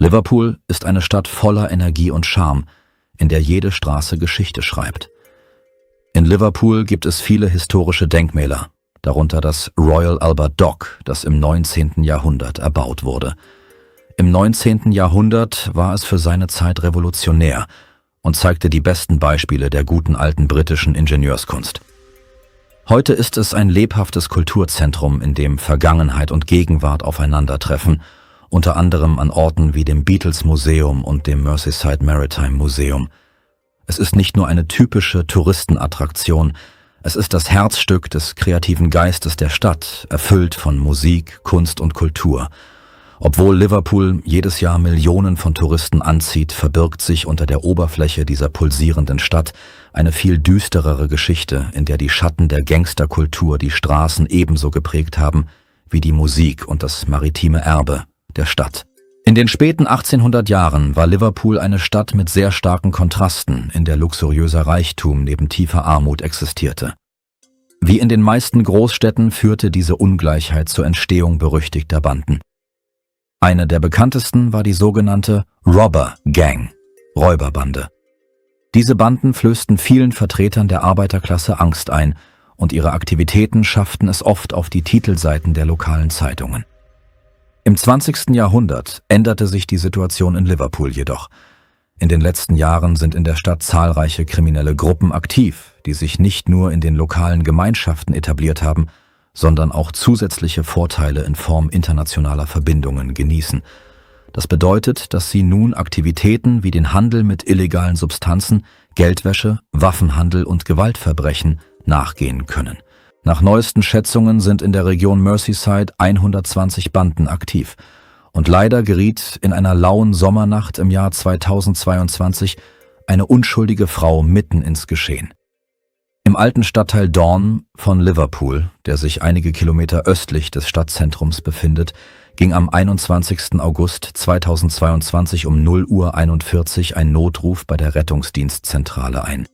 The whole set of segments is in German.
Liverpool ist eine Stadt voller Energie und Charme, in der jede Straße Geschichte schreibt. In Liverpool gibt es viele historische Denkmäler, darunter das Royal Albert Dock, das im 19. Jahrhundert erbaut wurde. Im 19. Jahrhundert war es für seine Zeit revolutionär und zeigte die besten Beispiele der guten alten britischen Ingenieurskunst. Heute ist es ein lebhaftes Kulturzentrum, in dem Vergangenheit und Gegenwart aufeinandertreffen, unter anderem an Orten wie dem Beatles Museum und dem Merseyside Maritime Museum. Es ist nicht nur eine typische Touristenattraktion, es ist das Herzstück des kreativen Geistes der Stadt, erfüllt von Musik, Kunst und Kultur. Obwohl Liverpool jedes Jahr Millionen von Touristen anzieht, verbirgt sich unter der Oberfläche dieser pulsierenden Stadt eine viel düsterere Geschichte, in der die Schatten der Gangsterkultur die Straßen ebenso geprägt haben wie die Musik und das maritime Erbe der Stadt. In den späten 1800 Jahren war Liverpool eine Stadt mit sehr starken Kontrasten, in der luxuriöser Reichtum neben tiefer Armut existierte. Wie in den meisten Großstädten führte diese Ungleichheit zur Entstehung berüchtigter Banden. Eine der bekanntesten war die sogenannte Robber Gang, Räuberbande. Diese Banden flößten vielen Vertretern der Arbeiterklasse Angst ein und ihre Aktivitäten schafften es oft auf die Titelseiten der lokalen Zeitungen. Im 20. Jahrhundert änderte sich die Situation in Liverpool jedoch. In den letzten Jahren sind in der Stadt zahlreiche kriminelle Gruppen aktiv, die sich nicht nur in den lokalen Gemeinschaften etabliert haben, sondern auch zusätzliche Vorteile in Form internationaler Verbindungen genießen. Das bedeutet, dass sie nun Aktivitäten wie den Handel mit illegalen Substanzen, Geldwäsche, Waffenhandel und Gewaltverbrechen nachgehen können. Nach neuesten Schätzungen sind in der Region Merseyside 120 Banden aktiv. Und leider geriet in einer lauen Sommernacht im Jahr 2022 eine unschuldige Frau mitten ins Geschehen. Im alten Stadtteil Dawn von Liverpool, der sich einige Kilometer östlich des Stadtzentrums befindet, ging am 21. August 2022 um 0:41 Uhr ein Notruf bei der Rettungsdienstzentrale ein.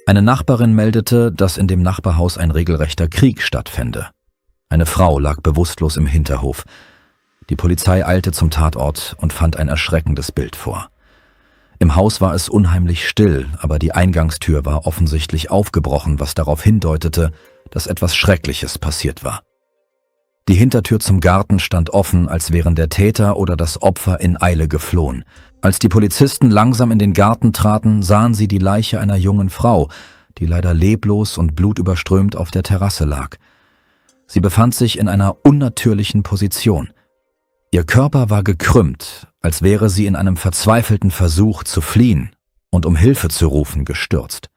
Eine Nachbarin meldete, dass in dem Nachbarhaus ein regelrechter Krieg stattfände. Eine Frau lag bewusstlos im Hinterhof. Die Polizei eilte zum Tatort und fand ein erschreckendes Bild vor. Im Haus war es unheimlich still, aber die Eingangstür war offensichtlich aufgebrochen, was darauf hindeutete, dass etwas Schreckliches passiert war. Die Hintertür zum Garten stand offen, als wären der Täter oder das Opfer in Eile geflohen. Als die Polizisten langsam in den Garten traten, sahen sie die Leiche einer jungen Frau, die leider leblos und blutüberströmt auf der Terrasse lag. Sie befand sich in einer unnatürlichen Position. Ihr Körper war gekrümmt, als wäre sie in einem verzweifelten Versuch zu fliehen und um Hilfe zu rufen gestürzt.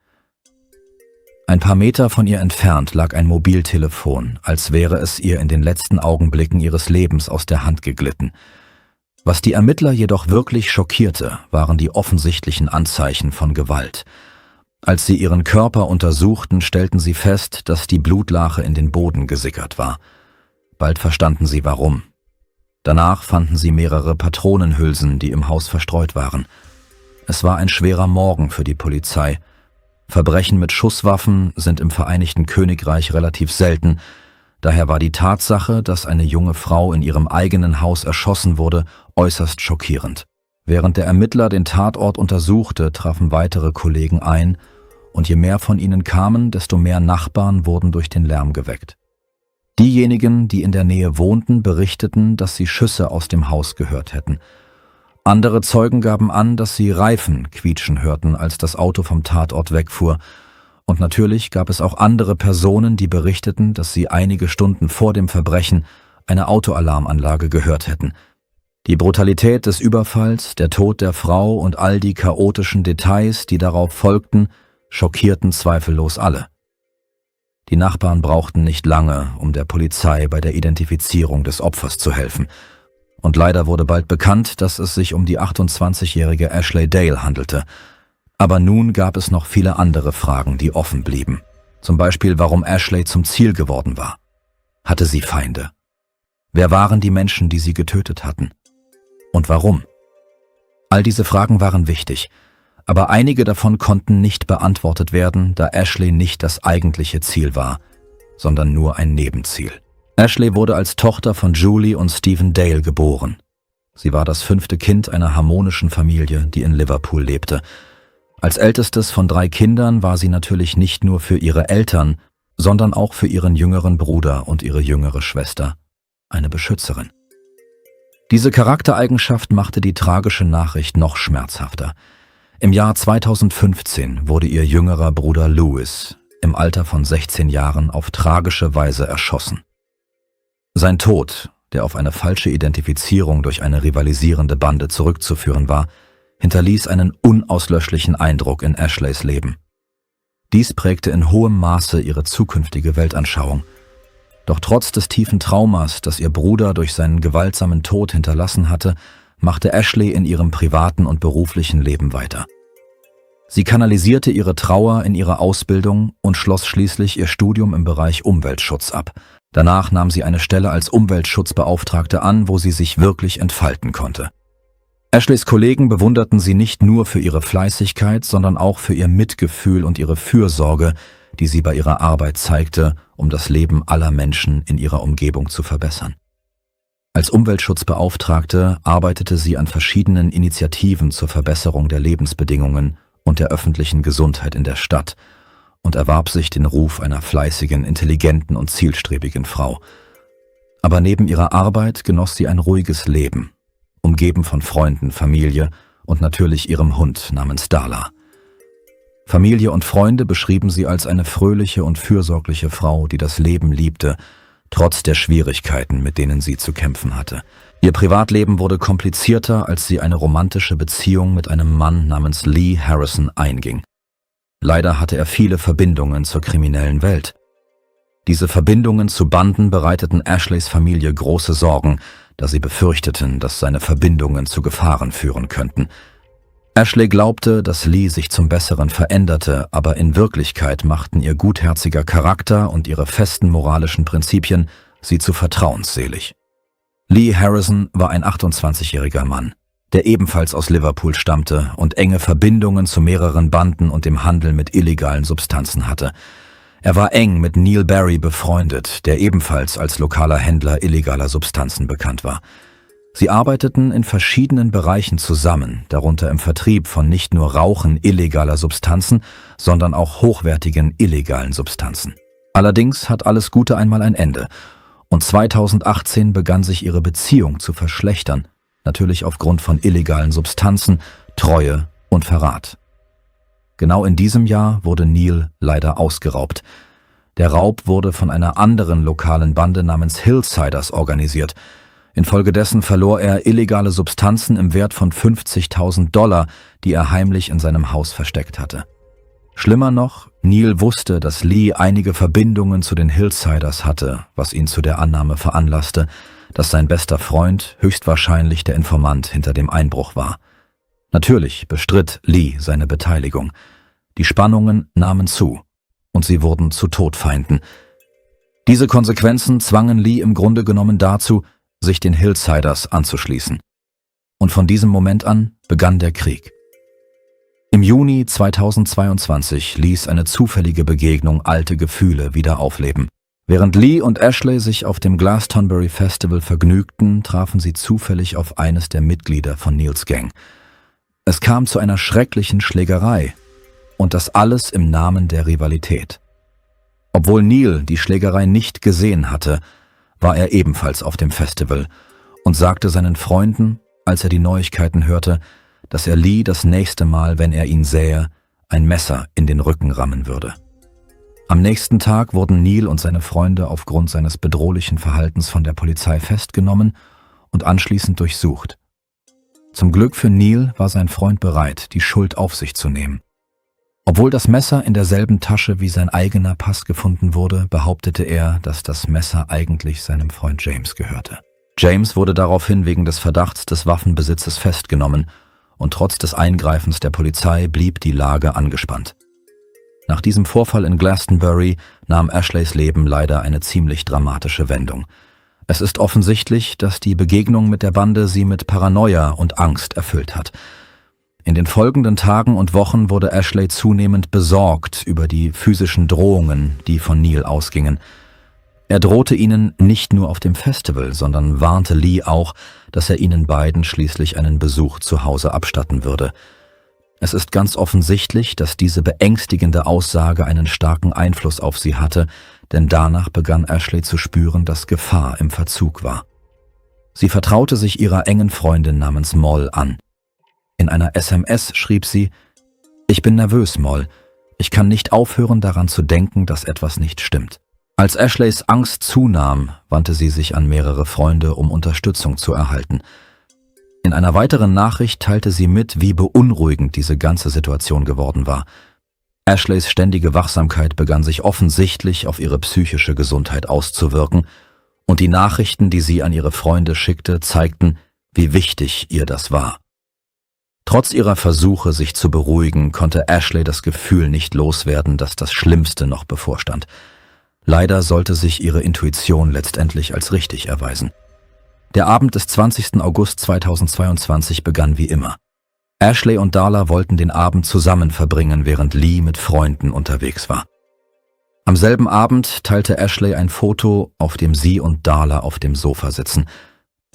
Ein paar Meter von ihr entfernt lag ein Mobiltelefon, als wäre es ihr in den letzten Augenblicken ihres Lebens aus der Hand geglitten. Was die Ermittler jedoch wirklich schockierte, waren die offensichtlichen Anzeichen von Gewalt. Als sie ihren Körper untersuchten, stellten sie fest, dass die Blutlache in den Boden gesickert war. Bald verstanden sie warum. Danach fanden sie mehrere Patronenhülsen, die im Haus verstreut waren. Es war ein schwerer Morgen für die Polizei. Verbrechen mit Schusswaffen sind im Vereinigten Königreich relativ selten. Daher war die Tatsache, dass eine junge Frau in ihrem eigenen Haus erschossen wurde, äußerst schockierend. Während der Ermittler den Tatort untersuchte, trafen weitere Kollegen ein, und je mehr von ihnen kamen, desto mehr Nachbarn wurden durch den Lärm geweckt. Diejenigen, die in der Nähe wohnten, berichteten, dass sie Schüsse aus dem Haus gehört hätten. Andere Zeugen gaben an, dass sie Reifen quietschen hörten, als das Auto vom Tatort wegfuhr. Und natürlich gab es auch andere Personen, die berichteten, dass sie einige Stunden vor dem Verbrechen eine Autoalarmanlage gehört hätten. Die Brutalität des Überfalls, der Tod der Frau und all die chaotischen Details, die darauf folgten, schockierten zweifellos alle. Die Nachbarn brauchten nicht lange, um der Polizei bei der Identifizierung des Opfers zu helfen. Und leider wurde bald bekannt, dass es sich um die 28-jährige Ashley Dale handelte. Aber nun gab es noch viele andere Fragen, die offen blieben. Zum Beispiel, warum Ashley zum Ziel geworden war. Hatte sie Feinde? Wer waren die Menschen, die sie getötet hatten? Und warum? All diese Fragen waren wichtig, aber einige davon konnten nicht beantwortet werden, da Ashley nicht das eigentliche Ziel war, sondern nur ein Nebenziel. Ashley wurde als Tochter von Julie und Stephen Dale geboren. Sie war das 5. Kind einer harmonischen Familie, die in Liverpool lebte. Als ältestes von 3 Kindern war sie natürlich nicht nur für ihre Eltern, sondern auch für ihren jüngeren Bruder und ihre jüngere Schwester eine Beschützerin. Diese Charaktereigenschaft machte die tragische Nachricht noch schmerzhafter. Im Jahr 2015 wurde ihr jüngerer Bruder Louis im Alter von 16 Jahren auf tragische Weise erschossen. Sein Tod, der auf eine falsche Identifizierung durch eine rivalisierende Bande zurückzuführen war, hinterließ einen unauslöschlichen Eindruck in Ashleys Leben. Dies prägte in hohem Maße ihre zukünftige Weltanschauung. Doch trotz des tiefen Traumas, das ihr Bruder durch seinen gewaltsamen Tod hinterlassen hatte, machte Ashley in ihrem privaten und beruflichen Leben weiter. Sie kanalisierte ihre Trauer in ihre Ausbildung und schloss schließlich ihr Studium im Bereich Umweltschutz ab. Danach nahm sie eine Stelle als Umweltschutzbeauftragte an, wo sie sich wirklich entfalten konnte. Ashleys Kollegen bewunderten sie nicht nur für ihre Fleißigkeit, sondern auch für ihr Mitgefühl und ihre Fürsorge, die sie bei ihrer Arbeit zeigte, um das Leben aller Menschen in ihrer Umgebung zu verbessern. Als Umweltschutzbeauftragte arbeitete sie an verschiedenen Initiativen zur Verbesserung der Lebensbedingungen und der öffentlichen Gesundheit in der Stadt und erwarb sich den Ruf einer fleißigen, intelligenten und zielstrebigen Frau. Aber neben ihrer Arbeit genoss sie ein ruhiges Leben, umgeben von Freunden, Familie und natürlich ihrem Hund namens Darla. Familie und Freunde beschrieben sie als eine fröhliche und fürsorgliche Frau, die das Leben liebte, trotz der Schwierigkeiten, mit denen sie zu kämpfen hatte. Ihr Privatleben wurde komplizierter, als sie eine romantische Beziehung mit einem Mann namens Lee Harrison einging. Leider hatte er viele Verbindungen zur kriminellen Welt. Diese Verbindungen zu Banden bereiteten Ashleys Familie große Sorgen, da sie befürchteten, dass seine Verbindungen zu Gefahren führen könnten. Ashley glaubte, dass Lee sich zum Besseren veränderte, aber in Wirklichkeit machten ihr gutherziger Charakter und ihre festen moralischen Prinzipien sie zu vertrauensselig. Lee Harrison war ein 28-jähriger Mann, der ebenfalls aus Liverpool stammte und enge Verbindungen zu mehreren Banden und dem Handel mit illegalen Substanzen hatte. Er war eng mit Neil Barry befreundet, der ebenfalls als lokaler Händler illegaler Substanzen bekannt war. Sie arbeiteten in verschiedenen Bereichen zusammen, darunter im Vertrieb von nicht nur Rauchen illegaler Substanzen, sondern auch hochwertigen illegalen Substanzen. Allerdings hat alles Gute einmal ein Ende und 2018 begann sich ihre Beziehung zu verschlechtern, natürlich aufgrund von illegalen Substanzen, Treue und Verrat. Genau in diesem Jahr wurde Neil leider ausgeraubt. Der Raub wurde von einer anderen lokalen Bande namens Hillsiders organisiert. Infolgedessen verlor er illegale Substanzen im Wert von $50.000, die er heimlich in seinem Haus versteckt hatte. Schlimmer noch, Neil wusste, dass Lee einige Verbindungen zu den Hillsiders hatte, was ihn zu der Annahme veranlasste, dass sein bester Freund höchstwahrscheinlich der Informant hinter dem Einbruch war. Natürlich bestritt Lee seine Beteiligung. Die Spannungen nahmen zu und sie wurden zu Todfeinden. Diese Konsequenzen zwangen Lee im Grunde genommen dazu, sich den Hillsiders anzuschließen. Und von diesem Moment an begann der Krieg. Im Juni 2022 ließ eine zufällige Begegnung alte Gefühle wieder aufleben. Während Lee und Ashley sich auf dem Glastonbury Festival vergnügten, trafen sie zufällig auf eines der Mitglieder von Neils Gang. Es kam zu einer schrecklichen Schlägerei und das alles im Namen der Rivalität. Obwohl Neil die Schlägerei nicht gesehen hatte, war er ebenfalls auf dem Festival und sagte seinen Freunden, als er die Neuigkeiten hörte, dass er Lee das nächste Mal, wenn er ihn sähe, ein Messer in den Rücken rammen würde. Am nächsten Tag wurden Neil und seine Freunde aufgrund seines bedrohlichen Verhaltens von der Polizei festgenommen und anschließend durchsucht. Zum Glück für Neil war sein Freund bereit, die Schuld auf sich zu nehmen. Obwohl das Messer in derselben Tasche wie sein eigener Pass gefunden wurde, behauptete er, dass das Messer eigentlich seinem Freund James gehörte. James wurde daraufhin wegen des Verdachts des Waffenbesitzes festgenommen und trotz des Eingreifens der Polizei blieb die Lage angespannt. Nach diesem Vorfall in Glastonbury nahm Ashleys Leben leider eine ziemlich dramatische Wendung. Es ist offensichtlich, dass die Begegnung mit der Bande sie mit Paranoia und Angst erfüllt hat. In den folgenden Tagen und Wochen wurde Ashley zunehmend besorgt über die physischen Drohungen, die von Neil ausgingen. Er drohte ihnen nicht nur auf dem Festival, sondern warnte Lee auch, dass er ihnen beiden schließlich einen Besuch zu Hause abstatten würde. Es ist ganz offensichtlich, dass diese beängstigende Aussage einen starken Einfluss auf sie hatte, denn danach begann Ashley zu spüren, dass Gefahr im Verzug war. Sie vertraute sich ihrer engen Freundin namens Moll an. In einer SMS schrieb sie: »Ich bin nervös, Moll. Ich kann nicht aufhören, daran zu denken, dass etwas nicht stimmt.« Als Ashleys Angst zunahm, wandte sie sich an mehrere Freunde, um Unterstützung zu erhalten. In einer weiteren Nachricht teilte sie mit, wie beunruhigend diese ganze Situation geworden war. Ashleys ständige Wachsamkeit begann sich offensichtlich auf ihre psychische Gesundheit auszuwirken, und die Nachrichten, die sie an ihre Freunde schickte, zeigten, wie wichtig ihr das war. Trotz ihrer Versuche, sich zu beruhigen, konnte Ashley das Gefühl nicht loswerden, dass das Schlimmste noch bevorstand. Leider sollte sich ihre Intuition letztendlich als richtig erweisen. Der Abend des 20. August 2022 begann wie immer. Ashley und Darla wollten den Abend zusammen verbringen, während Lee mit Freunden unterwegs war. Am selben Abend teilte Ashley ein Foto, auf dem sie und Darla auf dem Sofa sitzen.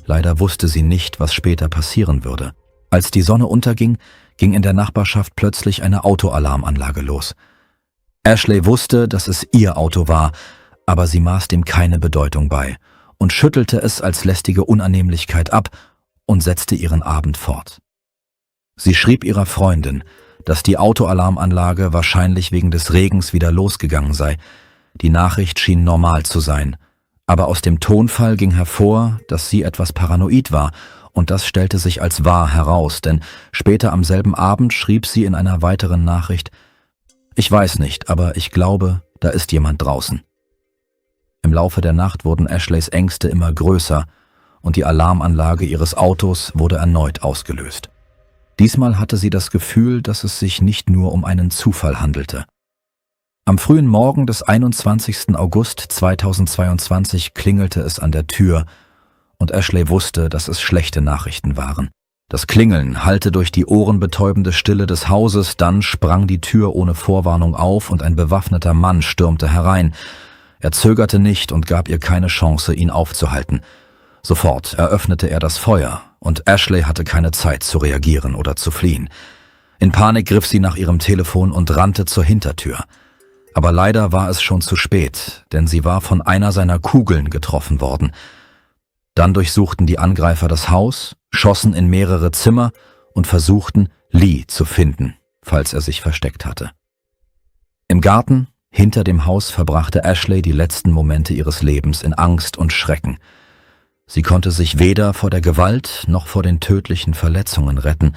Leider wusste sie nicht, was später passieren würde. Als die Sonne unterging, ging in der Nachbarschaft plötzlich eine Autoalarmanlage los. Ashley wusste, dass es ihr Auto war, aber sie maß dem keine Bedeutung bei und schüttelte es als lästige Unannehmlichkeit ab und setzte ihren Abend fort. Sie schrieb ihrer Freundin, dass die Autoalarmanlage wahrscheinlich wegen des Regens wieder losgegangen sei. Die Nachricht schien normal zu sein, aber aus dem Tonfall ging hervor, dass sie etwas paranoid war, und das stellte sich als wahr heraus, denn später am selben Abend schrieb sie in einer weiteren Nachricht: »Ich weiß nicht, aber ich glaube, da ist jemand draußen.« Im Laufe der Nacht wurden Ashleys Ängste immer größer und die Alarmanlage ihres Autos wurde erneut ausgelöst. Diesmal hatte sie das Gefühl, dass es sich nicht nur um einen Zufall handelte. Am frühen Morgen des 21. August 2022 klingelte es an der Tür und Ashley wusste, dass es schlechte Nachrichten waren. Das Klingeln hallte durch die ohrenbetäubende Stille des Hauses, dann sprang die Tür ohne Vorwarnung auf und ein bewaffneter Mann stürmte herein. Er zögerte nicht und gab ihr keine Chance, ihn aufzuhalten. Sofort eröffnete er das Feuer und Ashley hatte keine Zeit zu reagieren oder zu fliehen. In Panik griff sie nach ihrem Telefon und rannte zur Hintertür. Aber leider war es schon zu spät, denn sie war von einer seiner Kugeln getroffen worden. Dann durchsuchten die Angreifer das Haus, schossen in mehrere Zimmer und versuchten, Lee zu finden, falls er sich versteckt hatte. Im Garten, hinter dem Haus, verbrachte Ashley die letzten Momente ihres Lebens in Angst und Schrecken. Sie konnte sich weder vor der Gewalt noch vor den tödlichen Verletzungen retten,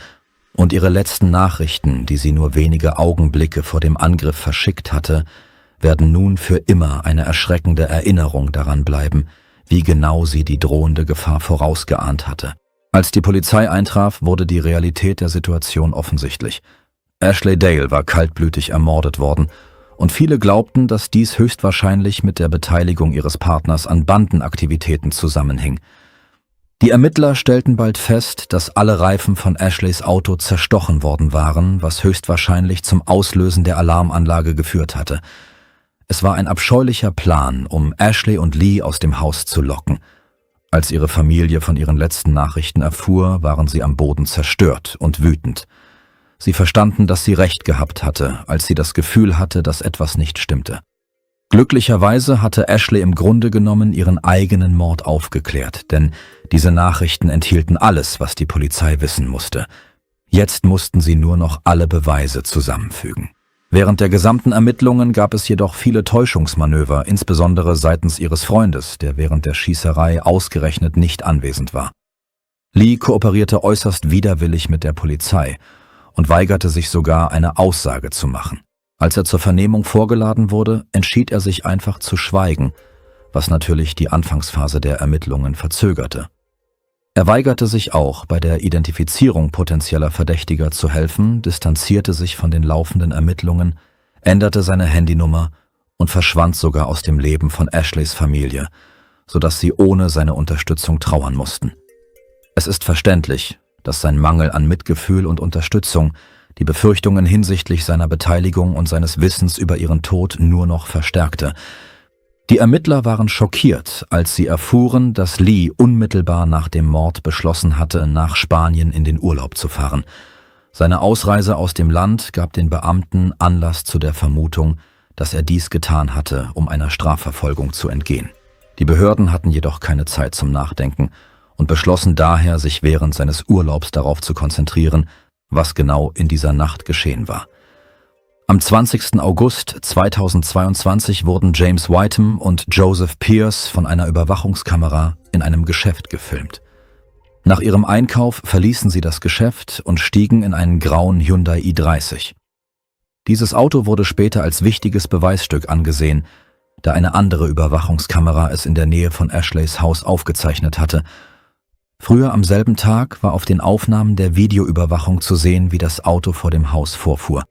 und ihre letzten Nachrichten, die sie nur wenige Augenblicke vor dem Angriff verschickt hatte, werden nun für immer eine erschreckende Erinnerung daran bleiben, wie genau sie die drohende Gefahr vorausgeahnt hatte. Als die Polizei eintraf, wurde die Realität der Situation offensichtlich. Ashley Dale war kaltblütig ermordet worden, und viele glaubten, dass dies höchstwahrscheinlich mit der Beteiligung ihres Partners an Bandenaktivitäten zusammenhing. Die Ermittler stellten bald fest, dass alle Reifen von Ashleys Auto zerstochen worden waren, was höchstwahrscheinlich zum Auslösen der Alarmanlage geführt hatte. Es war ein abscheulicher Plan, um Ashley und Lee aus dem Haus zu locken. Als ihre Familie von ihren letzten Nachrichten erfuhr, waren sie am Boden zerstört und wütend. Sie verstanden, dass sie recht gehabt hatte, als sie das Gefühl hatte, dass etwas nicht stimmte. Glücklicherweise hatte Ashley im Grunde genommen ihren eigenen Mord aufgeklärt, denn diese Nachrichten enthielten alles, was die Polizei wissen musste. Jetzt mussten sie nur noch alle Beweise zusammenfügen. Während der gesamten Ermittlungen gab es jedoch viele Täuschungsmanöver, insbesondere seitens ihres Freundes, der während der Schießerei ausgerechnet nicht anwesend war. Lee kooperierte äußerst widerwillig mit der Polizei und weigerte sich sogar, eine Aussage zu machen. Als er zur Vernehmung vorgeladen wurde, entschied er sich einfach zu schweigen, was natürlich die Anfangsphase der Ermittlungen verzögerte. Er weigerte sich auch, bei der Identifizierung potenzieller Verdächtiger zu helfen, distanzierte sich von den laufenden Ermittlungen, änderte seine Handynummer und verschwand sogar aus dem Leben von Ashleys Familie, sodass sie ohne seine Unterstützung trauern mussten. Es ist verständlich, dass sein Mangel an Mitgefühl und Unterstützung die Befürchtungen hinsichtlich seiner Beteiligung und seines Wissens über ihren Tod nur noch verstärkte. Die Ermittler waren schockiert, als sie erfuhren, dass Lee unmittelbar nach dem Mord beschlossen hatte, nach Spanien in den Urlaub zu fahren. Seine Ausreise aus dem Land gab den Beamten Anlass zu der Vermutung, dass er dies getan hatte, um einer Strafverfolgung zu entgehen. Die Behörden hatten jedoch keine Zeit zum Nachdenken und beschlossen daher, sich während seines Urlaubs darauf zu konzentrieren, was genau in dieser Nacht geschehen war. Am 20. August 2022 wurden James Whitham und Joseph Pearce von einer Überwachungskamera in einem Geschäft gefilmt. Nach ihrem Einkauf verließen sie das Geschäft und stiegen in einen grauen Hyundai i30. Dieses Auto wurde später als wichtiges Beweisstück angesehen, da eine andere Überwachungskamera es in der Nähe von Ashleys Haus aufgezeichnet hatte. Früher am selben Tag war auf den Aufnahmen der Videoüberwachung zu sehen, wie das Auto vor dem Haus vorfuhr.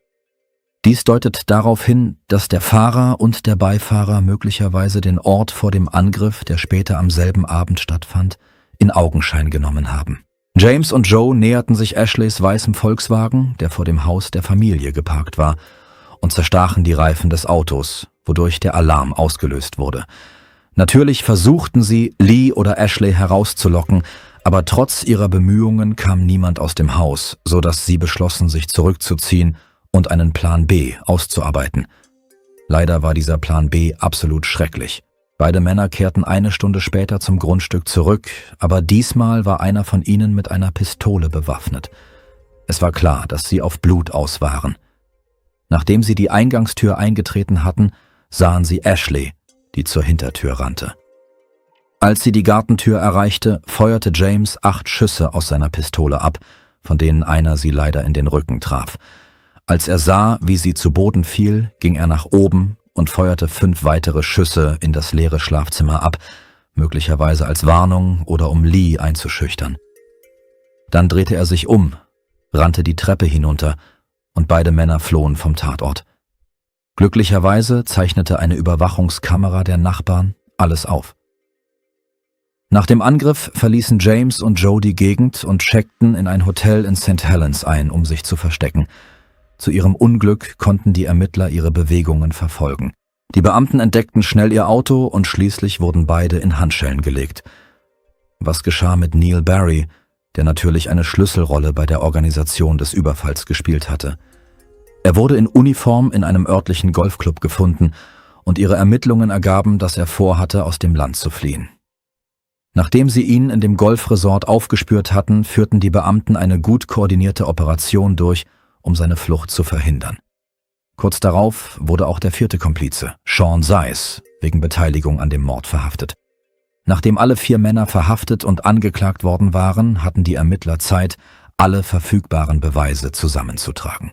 Dies deutet darauf hin, dass der Fahrer und der Beifahrer möglicherweise den Ort vor dem Angriff, der später am selben Abend stattfand, in Augenschein genommen haben. James und Joe näherten sich Ashleys weißem Volkswagen, der vor dem Haus der Familie geparkt war, und zerstachen die Reifen des Autos, wodurch der Alarm ausgelöst wurde. Natürlich versuchten sie, Lee oder Ashley herauszulocken, aber trotz ihrer Bemühungen kam niemand aus dem Haus, sodass sie beschlossen, sich zurückzuziehen und einen Plan B auszuarbeiten. Leider war dieser Plan B absolut schrecklich. Beide Männer kehrten eine Stunde später zum Grundstück zurück, aber diesmal war einer von ihnen mit einer Pistole bewaffnet. Es war klar, dass sie auf Blut aus waren. Nachdem sie die Eingangstür eingetreten hatten, sahen sie Ashley, die zur Hintertür rannte. Als sie die Gartentür erreichte, feuerte James 8 Schüsse aus seiner Pistole ab, von denen einer sie leider in den Rücken traf. Als er sah, wie sie zu Boden fiel, ging er nach oben und feuerte 5 weitere Schüsse in das leere Schlafzimmer ab, möglicherweise als Warnung oder um Lee einzuschüchtern. Dann drehte er sich um, rannte die Treppe hinunter und beide Männer flohen vom Tatort. Glücklicherweise zeichnete eine Überwachungskamera der Nachbarn alles auf. Nach dem Angriff verließen James und Joe die Gegend und checkten in ein Hotel in St. Helens ein, um sich zu verstecken. Zu ihrem Unglück konnten die Ermittler ihre Bewegungen verfolgen. Die Beamten entdeckten schnell ihr Auto und schließlich wurden beide in Handschellen gelegt. Was geschah mit Neil Barry, der natürlich eine Schlüsselrolle bei der Organisation des Überfalls gespielt hatte? Er wurde in Uniform in einem örtlichen Golfclub gefunden und ihre Ermittlungen ergaben, dass er vorhatte, aus dem Land zu fliehen. Nachdem sie ihn in dem Golfresort aufgespürt hatten, führten die Beamten eine gut koordinierte Operation durch, um seine Flucht zu verhindern. Kurz darauf wurde auch der 4. Komplize, Sean Zeiss, wegen Beteiligung an dem Mord verhaftet. Nachdem alle 4 Männer verhaftet und angeklagt worden waren, hatten die Ermittler Zeit, alle verfügbaren Beweise zusammenzutragen.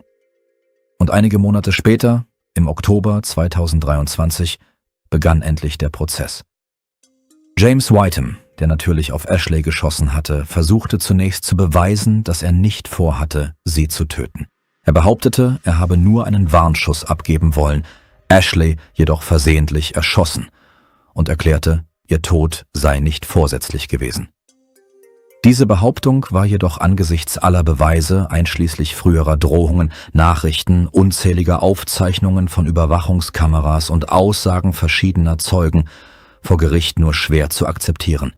Und einige Monate später, im Oktober 2023, begann endlich der Prozess. James Whitham, der natürlich auf Ashley geschossen hatte, versuchte zunächst zu beweisen, dass er nicht vorhatte, sie zu töten. Er behauptete, er habe nur einen Warnschuss abgeben wollen, Ashley jedoch versehentlich erschossen und erklärte, ihr Tod sei nicht vorsätzlich gewesen. Diese Behauptung war jedoch angesichts aller Beweise, einschließlich früherer Drohungen, Nachrichten, unzähliger Aufzeichnungen von Überwachungskameras und Aussagen verschiedener Zeugen, vor Gericht nur schwer zu akzeptieren.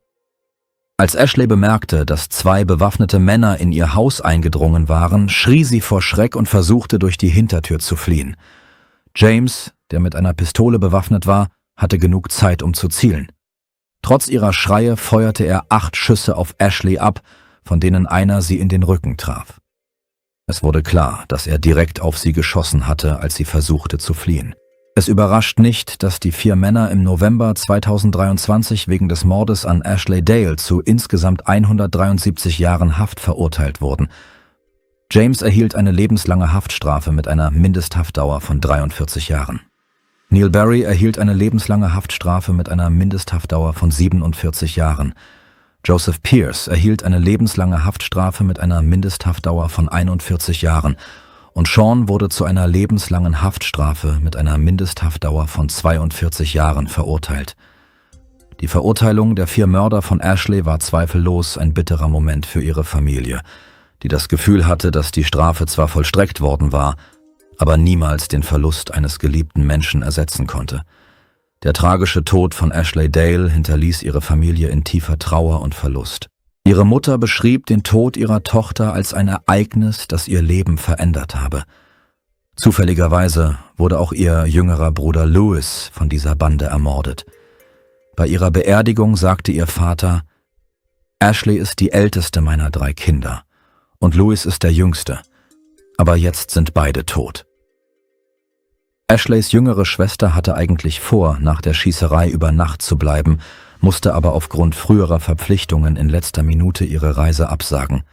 Als Ashley bemerkte, dass 2 bewaffnete Männer in ihr Haus eingedrungen waren, schrie sie vor Schreck und versuchte, durch die Hintertür zu fliehen. James, der mit einer Pistole bewaffnet war, hatte genug Zeit, um zu zielen. Trotz ihrer Schreie feuerte er 8 Schüsse auf Ashley ab, von denen einer sie in den Rücken traf. Es wurde klar, dass er direkt auf sie geschossen hatte, als sie versuchte zu fliehen. Es überrascht nicht, dass die 4 Männer im November 2023 wegen des Mordes an Ashley Dale zu insgesamt 173 Jahren Haft verurteilt wurden. James erhielt eine lebenslange Haftstrafe mit einer Mindesthaftdauer von 43 Jahren. Neil Barry erhielt eine lebenslange Haftstrafe mit einer Mindesthaftdauer von 47 Jahren. Joseph Pearce erhielt eine lebenslange Haftstrafe mit einer Mindesthaftdauer von 41 Jahren. Und Sean wurde zu einer lebenslangen Haftstrafe mit einer Mindesthaftdauer von 42 Jahren verurteilt. Die Verurteilung der 4 Mörder von Ashley war zweifellos ein bitterer Moment für ihre Familie, die das Gefühl hatte, dass die Strafe zwar vollstreckt worden war, aber niemals den Verlust eines geliebten Menschen ersetzen konnte. Der tragische Tod von Ashley Dale hinterließ ihre Familie in tiefer Trauer und Verlust. Ihre Mutter beschrieb den Tod ihrer Tochter als ein Ereignis, das ihr Leben verändert habe. Zufälligerweise wurde auch ihr jüngerer Bruder Louis von dieser Bande ermordet. Bei ihrer Beerdigung sagte ihr Vater: Ashley ist die älteste meiner 3 Kinder und Louis ist der jüngste, aber jetzt sind beide tot. Ashleys jüngere Schwester hatte eigentlich vor, nach der Schießerei über Nacht zu bleiben, musste aber aufgrund früherer Verpflichtungen in letzter Minute ihre Reise absagen.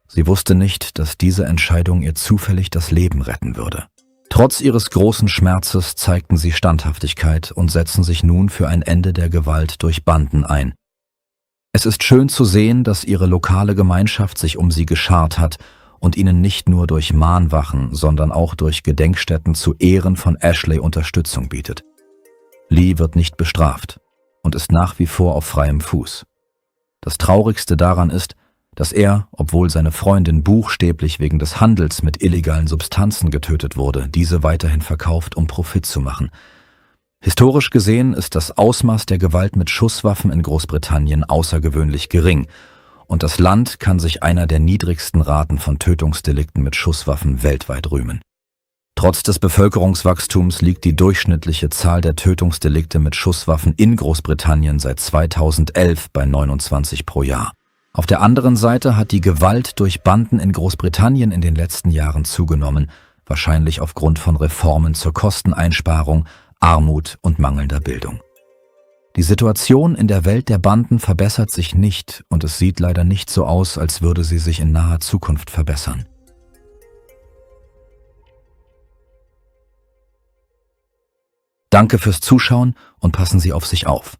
Sie wusste nicht, dass diese Entscheidung ihr zufällig das Leben retten würde. Trotz ihres großen Schmerzes zeigten sie Standhaftigkeit und setzten sich nun für ein Ende der Gewalt durch Banden ein. Es ist schön zu sehen, dass ihre lokale Gemeinschaft sich um sie geschart hat und ihnen nicht nur durch Mahnwachen, sondern auch durch Gedenkstätten zu Ehren von Ashley Unterstützung bietet. Lee wird nicht bestraft und ist nach wie vor auf freiem Fuß. Das Traurigste daran ist, dass er, obwohl seine Freundin buchstäblich wegen des Handels mit illegalen Substanzen getötet wurde, diese weiterhin verkauft, um Profit zu machen. Historisch gesehen ist das Ausmaß der Gewalt mit Schusswaffen in Großbritannien außergewöhnlich gering und das Land kann sich einer der niedrigsten Raten von Tötungsdelikten mit Schusswaffen weltweit rühmen. Trotz des Bevölkerungswachstums liegt die durchschnittliche Zahl der Tötungsdelikte mit Schusswaffen in Großbritannien seit 2011 bei 29 pro Jahr. Auf der anderen Seite hat die Gewalt durch Banden in Großbritannien in den letzten Jahren zugenommen, wahrscheinlich aufgrund von Reformen zur Kosteneinsparung, Armut und mangelnder Bildung. Die Situation in der Welt der Banden verbessert sich nicht und es sieht leider nicht so aus, als würde sie sich in naher Zukunft verbessern. Danke fürs Zuschauen und passen Sie auf sich auf.